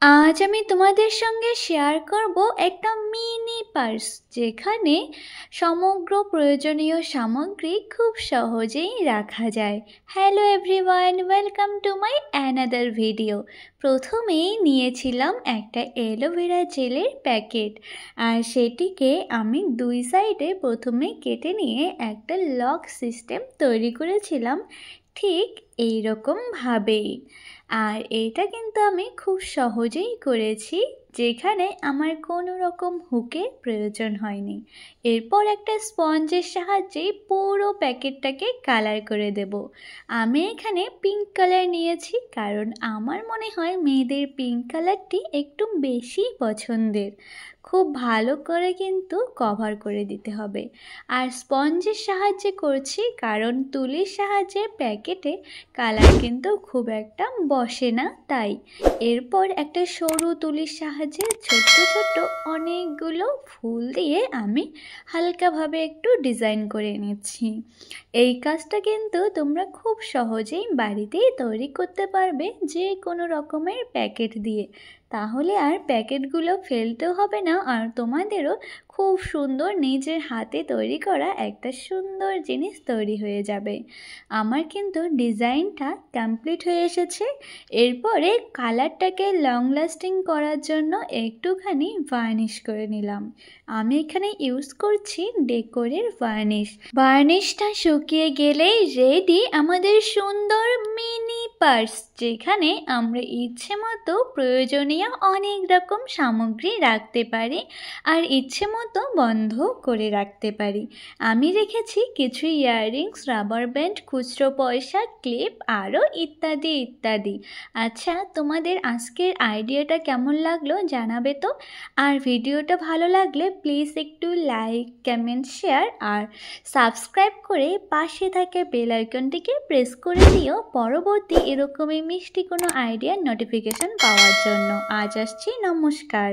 আজ আমি তোমাদের সঙ্গে শেয়ার করব একটা মিনি পার্স যেখানে সমগ্র প্রয়োজনীয় সামগ্রী খুব সহজেই রাখা যায়। Hello everyone, welcome to my another video. প্রথমেই নিয়েছিলাম একটা অ্যালোভেরা জেলের প্যাকেট, আর সেটিকে আমি দুই সাইডে প্রথমে কেটে নিয়ে একটা লক সিস্টেম তৈরি করেছিলাম ঠিক এইরকমভাবেই। আর এটা কিন্তু আমি খুব সহজেই করেছি, যেখানে আমার কোনো রকম হুকের প্রয়োজন হয়নি। এরপর একটা স্পঞ্জের সাহায্যেই পুরো প্যাকেটটাকে কালার করে দেব। আমি এখানে পিঙ্ক কালার নিয়েছি, কারণ আমার মনে হয় মেয়েদের পিঙ্ক কালারটি একটু বেশি পছন্দের। খুব ভালো করে কিন্তু কভার করে দিতে হবে। আর স্পঞ্জের সাহায্যে করছি, কারণ তুলির সাহায্যে প্যাকেটে কালার কিন্তু খুব একটা বসে না, তাই। এরপর একটা সরু তুলির সাহায্যে ছোট্ট ছোট্ট অনেকগুলো ফুল দিয়ে আমি হালকাভাবে একটু ডিজাইন করে নিচ্ছি। এই কাজটা কিন্তু তোমরা খুব সহজেই বাড়িতেই তৈরি করতে পারবে যে কোনো রকমের প্যাকেট দিয়ে। তাহলে আর প্যাকেটগুলো ফেলতেও হবে না, আর তোমাদেরও খুব সুন্দর নিজের হাতে তৈরি করা একটা সুন্দর জিনিস তৈরি হয়ে যাবে। আমার কিন্তু ডিজাইনটা কমপ্লিট হয়ে এসেছে। এরপরে কালারটাকে লং লাস্টিং করার জন্য একটুখানি ভার্নিশ করে নিলাম। আমি এখানে ইউজ করছি ডেকোরের ভার্নিশটা শুকিয়ে গেলেই রেডি আমাদের সুন্দর মিনি পার্স, যেখানে আমরা ইচ্ছে মতো প্রয়োজনীয় অনেক রকম সামগ্রী রাখতে পারি আর ইচ্ছে মতো বন্ধ করে রাখতে পারি। আমি রেখেছি কিছু ইয়াররিংস, রাবার ব্যান্ড, খুচরো পয়সা, ক্লিপ আরও ইত্যাদি ইত্যাদি। আচ্ছা, তোমাদের আজকের আইডিয়াটা কেমন লাগলো জানাবে তো। আর ভিডিওটা ভালো লাগলে প্লিজ একটু লাইক, কমেন্ট, শেয়ার আর সাবস্ক্রাইব করে পাশে থাকা বেল আইকনটিকে প্রেস করে দিও পরবর্তী এরকমই মিষ্টি কোনো আইডিয়ার নোটিফিকেশন পাওয়ার জন্য। আজ আসছি, নমস্কার।